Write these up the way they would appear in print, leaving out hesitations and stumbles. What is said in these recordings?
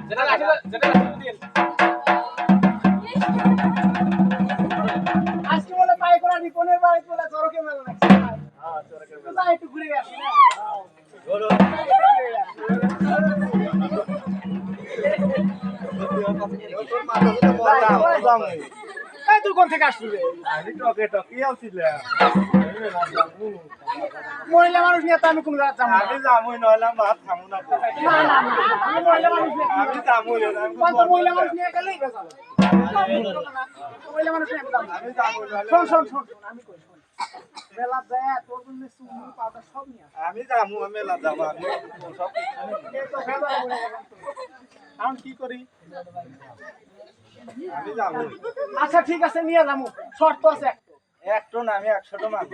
যেটা যেটা দিন আজকে বলে পাই করা রিপনের বাড়ি বলে চরকে মেলা নাকি হ্যাঁ চরকে মেলা একটু ঘুরে আসি না বলো এই তুই কোন থেকে আসছিস আমি টকে টকি আসছিলে মহিলা মানুষ নিয়ে তো আমি কোন রাত যাবো আমি যাবই নইলাম ভাত খামু না না না আমি মহিলা মানুষ নিয়ে আমি যাবই না কত মহিলা মানুষ নিয়ে গেলেই বেজাল মহিলা মানুষ নিয়ে আমি যাবই না শোন শোন শোন আমি কই শোন মেলা যায় তোর জন্য সুমু পাতা সব নিয়ে আমি যাবো মেলা যাব আমি সব এই তো ফেলা বলে এখন কি করি আমি যাবো আচ্ছা ঠিক আছে নিয়ে যাবো শর্ত আছে একটো না আমি 100টা মানব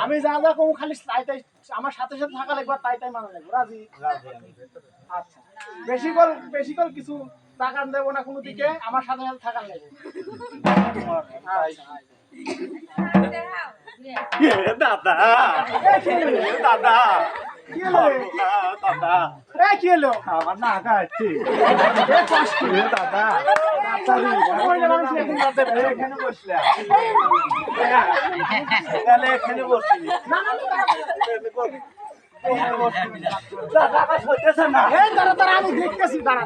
আমি যা যা কম খালি তাই তাই আমার সাথে সাথে থাকা লাগবে তাই তাই মানা লাগবে রাজি আচ্ছা বেশি কল কিছু টাকা দেব না কোনো দিকে আমার সাথে সাথে থাকা লাগবে দাদা দাদা কি হলো দাদা এই কি হলো আমার না আগা আছে এ কষ্ট রে দাদা এখানে বসলে তাহলে এখানে বসি না না আমি দেখতেছি দাঁড়া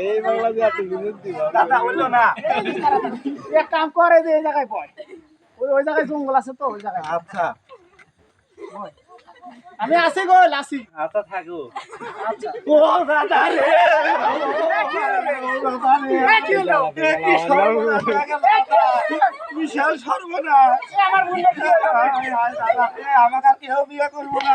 এই বাংলা দাদা বললো না এক কাম করে যে এই জায়গায় পয় ওই জায়গায় জঙ্গল আছে তো ওই জায়গায় আচ্ছা আমি আসি গো আসি আচ্ছা থাকো আচ্ছা ও দাদা রে কি হলো কি সর্বনাশ বিশাল সর্বনাশ আমার বন্ধু দাদা আমাকে আর কেউ বিয়ে করবো না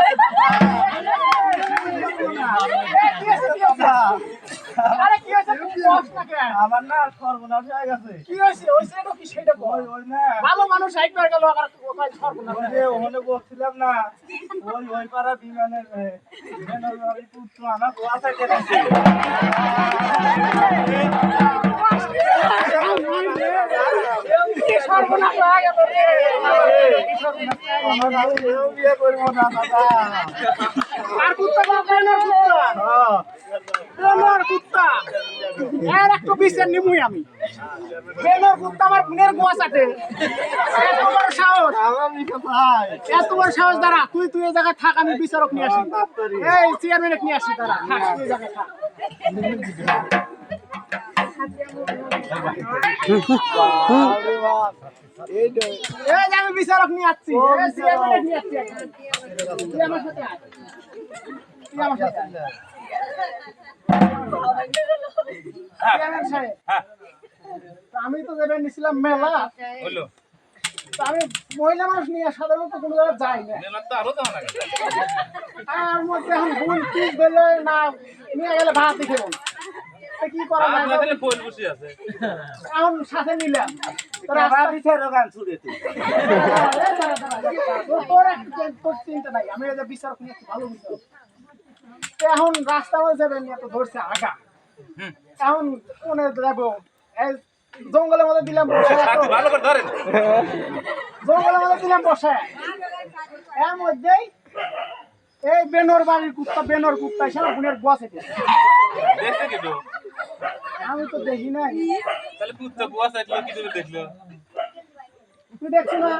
আরে কি হইছে তুমি বস না কেন আমার না সর্বনাশ হয়ে গেছে কি হইছে ওইছে তো কি সেটা কই ওই না ভালো মানুষ একবার গেল আর কোথায় সর্বনাশ ওই ওখানে বলছিলাম না ওই পাড়া বিমানের বিমানের পুত্র আনা গোয়াতে গেছে সর্বনাশ হয়ে গেল রে সর্বনাশ বিয়ে করব না দাদা আর কুত্তা বেনর কুত্তা এর একটু বিচার নিমুই আমি বেনর কুত্তা আমার বোনের গোয়া চাটে এত বড় সাহস এত বড় সাহস দাঁড়া তুই এই জায়গায় থাক আমি বিচারক নিয়ে আসি এই চেয়ারম্যান নিয়ে আসি দাঁড়া থাক তুই এই জায়গায় থাক আমি বিচারক নিয়ে আসছি চেয়ারম্যান নিয়ে আসছি তুই আমার সাথে আয় তুই আমার সাথে আমি তো যেটা নিছিলাম মেলা হলো আমি মহিলা মানুষ নিয়ে সাধারণত কোনো জায়গায় যাই না আর মধ্যে এখন ভুল পিস দিলে না নিয়ে গেলে ভাত দেখে কি করা যায় এখন সাথে নিলাম তোর চিন্তা নাই আমি বিচারক নিয়ে ভালো বিচারক এখন রাস্তা যাবেন এত ধরছে আগা এখন কোনে যাবো জঙ্গলের মধ্যে দিলাম জঙ্গলের মধ্যে দিলাম বসে এর মধ্যেই এই বেনর বাড়ির কুত্তা এসে আমার বোনের গোয়া চেটে আমি তো দেখি না তাহলে কুত্তা গোয়া চাটলো কি করে দেখলো তুই দেখছিস না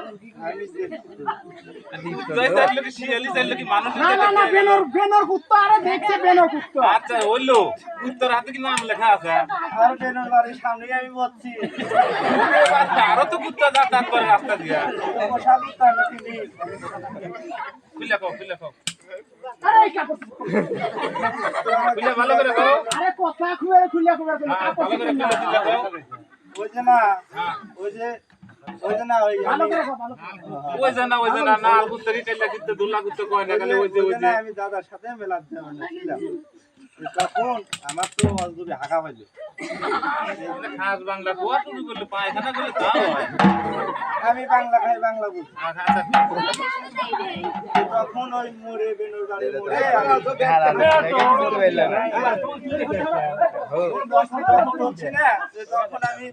না বেনর কুত্তা আরে দেখছে বেনর কুত্তা আচ্ছা হইলো কুত্তার হাতে কি নাম লেখা আছে আর বেনর বাড়ির সামনেই আমি বসছি আরো তো কুত্তা যাতায়াত করে রাস্তা দিয়া খুলে কও আরে কাপড় খুলে ভালো করে কও আরে কথা খুলে কাপড় ওই যে না ওই যে না না কুত্তাকে কাইলা কিতে দুলা কুত্তা কয় না খালি ওই যে আমি দাদার সাথে মেলাতে ছিলাম তখন আমার তো মজদুরি হাঁকা পাইলো খাস বাংলা কোয়া তুমি বললে পায়খানা করলে তাও হয় আমি বাংলা খাই বাংলা বুঝি তখন ওই মোরে বেনর বাড়ি তখন আমি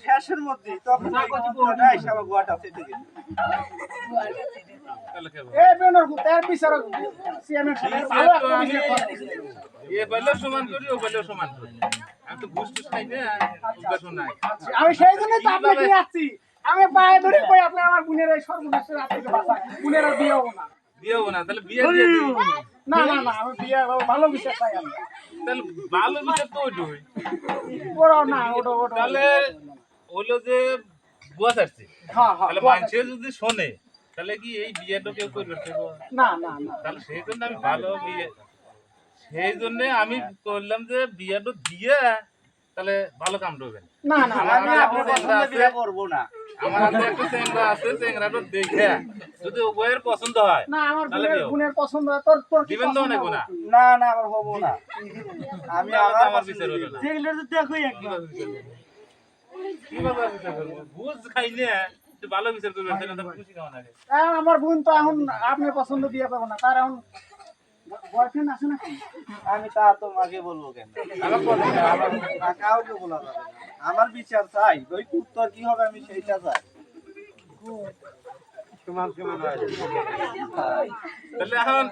শেষের মধ্যে তখন গোয়াটা সেটে গেছে তাহলে কে এই বেনর গুতার বিচারক চেয়ারম্যান সাহেব ভালো একটা বিচার করে এ বললেও সমান করি ও বললেও সমান করি আমি তো ঘুষ টুস খাই না অভ্যাসও নাই আমি সেই জন্যই তো আপনাকে নিয়ে আসছি আমি পায়ে ধরে কই আপনি আমার বোনের এই সর্বনাশ রাতে বাঁচা বোনের আর বিয়ে হবো না দিয়েও না তাহলে বিয়ে দিয়ে দিই না না না আমি বিয়ে ভালো বিচার চাই আমি তাহলে ভালো বিষয় তো ওইটাই বড় না ওটা ওটা তাহলে হলো যে বুয়া ছাড়ছে হ্যাঁ হ্যাঁ তাহলে মানুষে যদি শোনে তাহলে কি এই বিয়েটা কেউ করবে না না না তাহলে সেই জন্য আমি ভালো বিয়ে সেই জন্য আমি করলাম যে বিয়েটা দিয়ে তাহলে ভালো কাম করবেন না না আমি আপনার পছন্দ বিয়ে করব না আমার হাতে একটা চেংড়া আছে চেংড়াটা দেখে যদি উভয়ের পছন্দ হয় না আমার তাহলে বোনের বিয়ে বোনের পছন্দ তোর তোর কি দিবেন তো পছন্দ অনেক হবে? না না না আমার হবো না আমি আমার বিচার হলো না যেগুলো তো দেখোই একবার কিভাবে বিচার করবো বুঝ খাইলে একটু ভালো বিচার করবেন তাহলে তো খুশি খাওয়া লাগে আমার বোন তো এখন আপনি পছন্দ বিয়ে পাবো না তার এখন বয়ফ্রেন্ড আছে না আমি তা তোমাকে বলবো কেন আমার পছন্দ আমার না, কাউকে বলা যাবে না। আমার বিচার চাই ওই উত্তর কি হবে আমি সেইটা চাই সমান সমান হয় তাহলে এখন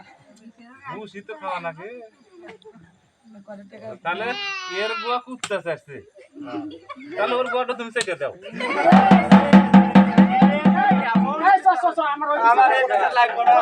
খুশি তো খাওয়া লাগে তাহলে এর গোয়া কুত্তা চাচ্ছে তাহলে ওর গোয়াটা তুমি চেটে দাও এই চল, চল, চল, আমার ওই আমার এই বিচার লাগবে না